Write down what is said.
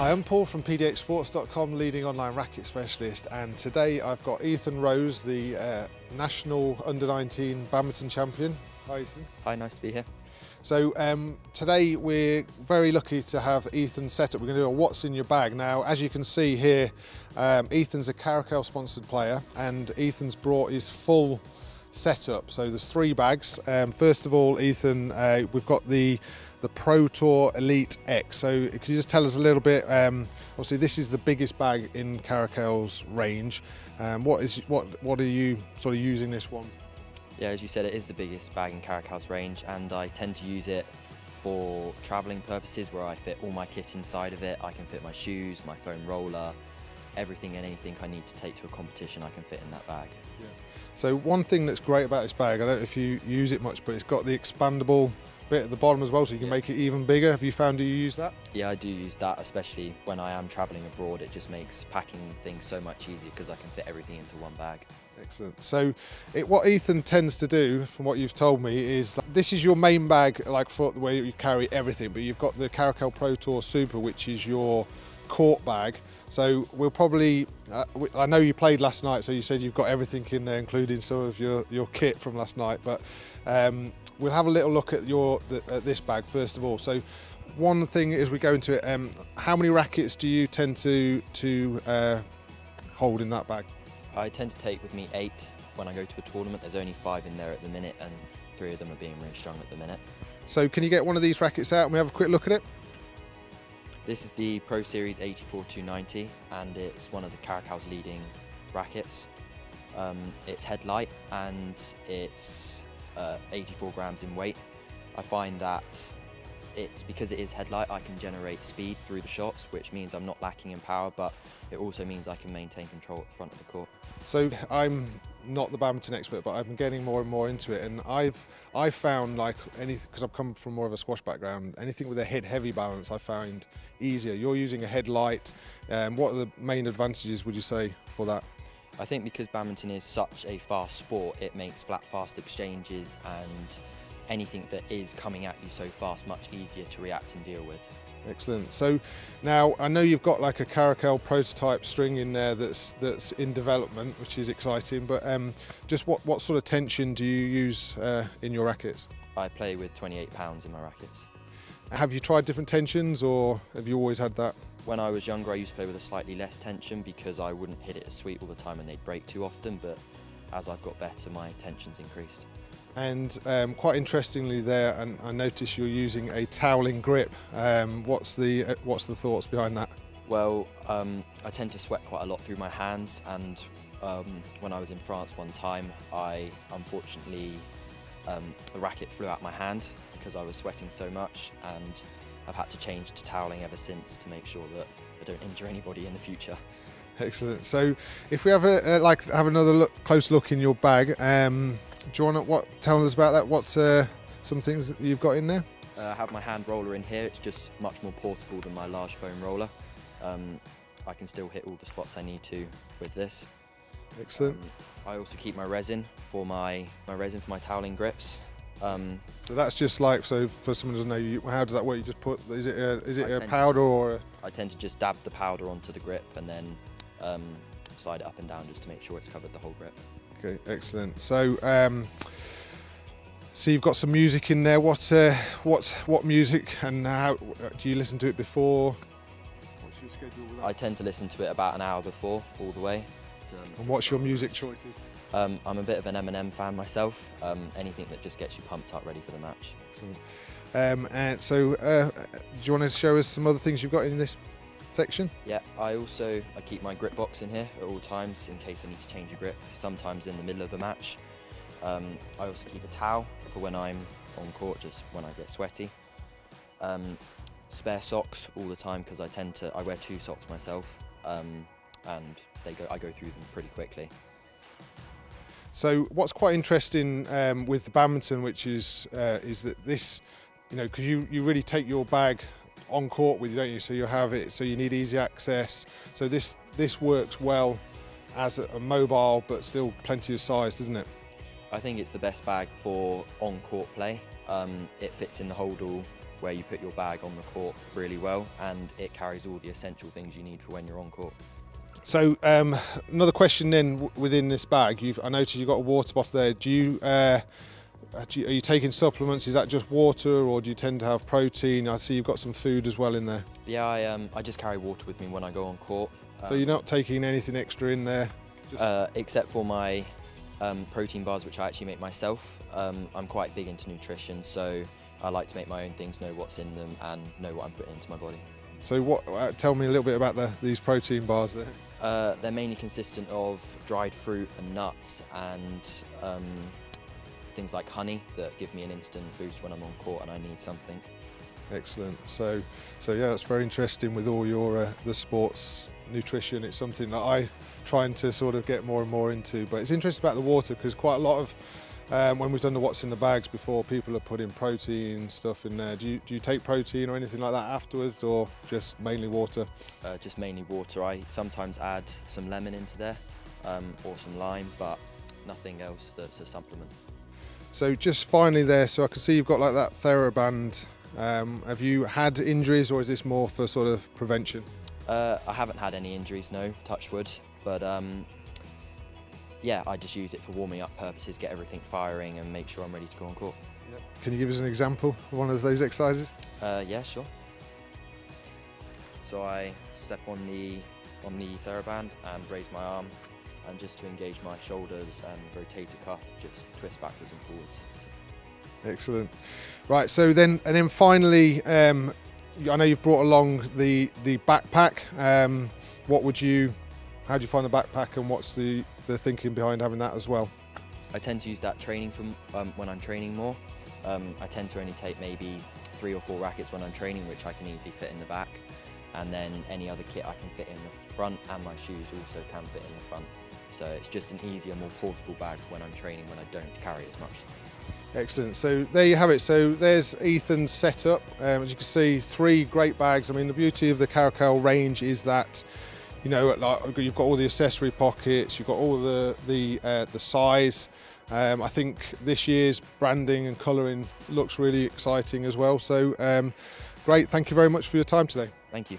Hi, I'm Paul from pdhsports.com, leading online racket specialist, and today I've got Ethan Rose, the national under-19 badminton champion. Hi Ethan. Hi, nice to be here. So today we're very lucky to have Ethan set up. We're going to do a what's in your bag. Now, as you can see here, Ethan's a Karakal sponsored player, and Ethan's brought his full setup. So there's 3 bags. First of all, Ethan, we've got the Pro Tour Elite X. So could you just tell us a little bit, obviously this is the biggest bag in Karakal's range. What are you sort of using this one? Yeah, as you said, it is the biggest bag in Karakal's range, and I tend to use it for travelling purposes where I fit all my kit inside of it. I can fit my shoes, my foam roller, everything and anything I need to take to a competition I can fit in that bag. Yeah. So one thing that's great about this bag, I don't know if you use it much, but it's got the expandable bit at the bottom as well, so you can make it even bigger. Have you found you use that? Yeah, I do use that, especially when I am travelling abroad. It just makes packing things so much easier because I can fit everything into one bag. Excellent. So what Ethan tends to do, from what you've told me, is this is your main bag, like for the way you carry everything, but you've got the Karakal Pro Tour Super, which is your court bag. So we'll probably, I know you played last night, so you said you've got everything in there, including some of your kit from last night, but we'll have a little look at at this bag first of all. So one thing as we go into it, how many rackets do you tend to hold in that bag? I tend to take with me 8 when I go to a tournament. There's only 5 in there at the minute, and 3 of them are being really strong at the minute. So can you get one of these rackets out and we have a quick look at it? This is the Pro Series 84-290, and it's one of the Karakal's leading rackets. It's headlight and it's 84 grams in weight. I find that because it is headlight, I can generate speed through the shots, which means I'm not lacking in power, but it also means I can maintain control at the front of the court. So I'm not the badminton expert, but I've been getting more and more into it, and I've found, like, anything, because I've come from more of a squash background, anything with a head heavy balance I find easier. You're using a head light. What are the main advantages, would you say, for that? I think because badminton is such a fast sport, it makes fast exchanges and anything that is coming at you so fast much easier to react and deal with. Excellent. So now I know you've got like a Karakal prototype string in there that's in development, which is exciting, but just what sort of tension do you use in your rackets? I play with 28 pounds in my rackets. Have you tried different tensions, or have you always had that? When I was younger, I used to play with a slightly less tension because I wouldn't hit it as sweet all the time and they'd break too often, but as I've got better, my tension's increased. And quite interestingly there, and I notice you're using a toweling grip. What's the thoughts behind that? Well, I tend to sweat quite a lot through my hands, and when I was in France one time, unfortunately, the racket flew out my hand because I was sweating so much, and I've had to change to toweling ever since to make sure that I don't injure anybody in the future. Excellent. So if we have another close look in your bag, do you want to tell us about that? What's some things that you've got in there? I have my hand roller in here. It's just much more portable than my large foam roller. I can still hit all the spots I need to with this. Excellent. I also keep my resin for my toweling grips. So that's just like, so for someone who doesn't know, how does that work? You just put, is it a powder or? I tend to just dab the powder onto the grip and then slide it up and down just to make sure it's covered the whole grip. Okay, excellent. So, so you've got some music in there. What music, and how do you listen to it before? What's your schedule with that? I tend to listen to it about an hour before, all the way. And what's your music choices? I'm a bit of an Eminem fan myself. Anything that just gets you pumped up, ready for the match. Excellent. And so, do you want to show us some other things you've got in this section? Yeah, I keep my grip box in here at all times in case I need to change a grip, sometimes in the middle of a match. I also keep a towel for when I'm on court, just when I get sweaty. Spare socks all the time because I wear 2 socks myself, and I go through them pretty quickly. So what's quite interesting with the badminton, which is that this, because you really take your bag on court with you, don't you? So you have it, so you need easy access. So this works well as a mobile, but still plenty of size, doesn't it? I think it's the best bag for on-court play. It fits in the holdall where you put your bag on the court really well, and it carries all the essential things you need for when you're on court. So another question then within this bag, I noticed you've got a water bottle there. Are you taking supplements? Is that just water, or do you tend to have protein? I see you've got some food as well in there. Yeah, I just carry water with me when I go on court. So you're not taking anything extra in there? Except for my protein bars, which I actually make myself. I'm quite big into nutrition, so I like to make my own things, know what's in them and know what I'm putting into my body. So tell me a little bit about these protein bars there. They're mainly consistent of dried fruit and nuts and things like honey that give me an instant boost when I'm on court and I need something. Excellent. So yeah, that's very interesting with all your the sports nutrition. It's something that I trying to sort of get more and more into. But it's interesting about the water because quite a lot of when we've done the what's in the bags before, people are putting protein stuff in there. Do you take protein or anything like that afterwards, or just mainly water? Just mainly water. I sometimes add some lemon into there or some lime, but nothing else that's a supplement. So just finally there, so I can see you've got like that TheraBand. Have you had injuries, or is this more for sort of prevention? I haven't had any injuries, no, touch wood, but yeah, I just use it for warming up purposes, get everything firing and make sure I'm ready to go on court. Yep. Can you give us an example of one of those exercises? Yeah, sure. So I step on the TheraBand and raise my arm, and just to engage my shoulders and rotator cuff, just twist backwards and forwards. Excellent. Right, so then finally, I know you've brought along the backpack. How do you find the backpack, and what's the thinking behind having that as well? I tend to use that training when I'm training more. I tend to only take maybe 3 or 4 rackets when I'm training, which I can easily fit in the back, and then any other kit I can fit in the front, and my shoes also can fit in the front. So it's just an easier, more portable bag when I'm training, when I don't carry as much. Excellent. So there you have it. So there's Ethan's setup. As you can see, 3 great bags. I mean, the beauty of the Karakal range is that, you know, like you've got all the accessory pockets, you've got all the size. I think this year's branding and colouring looks really exciting as well. So great. Thank you very much for your time today. Thank you.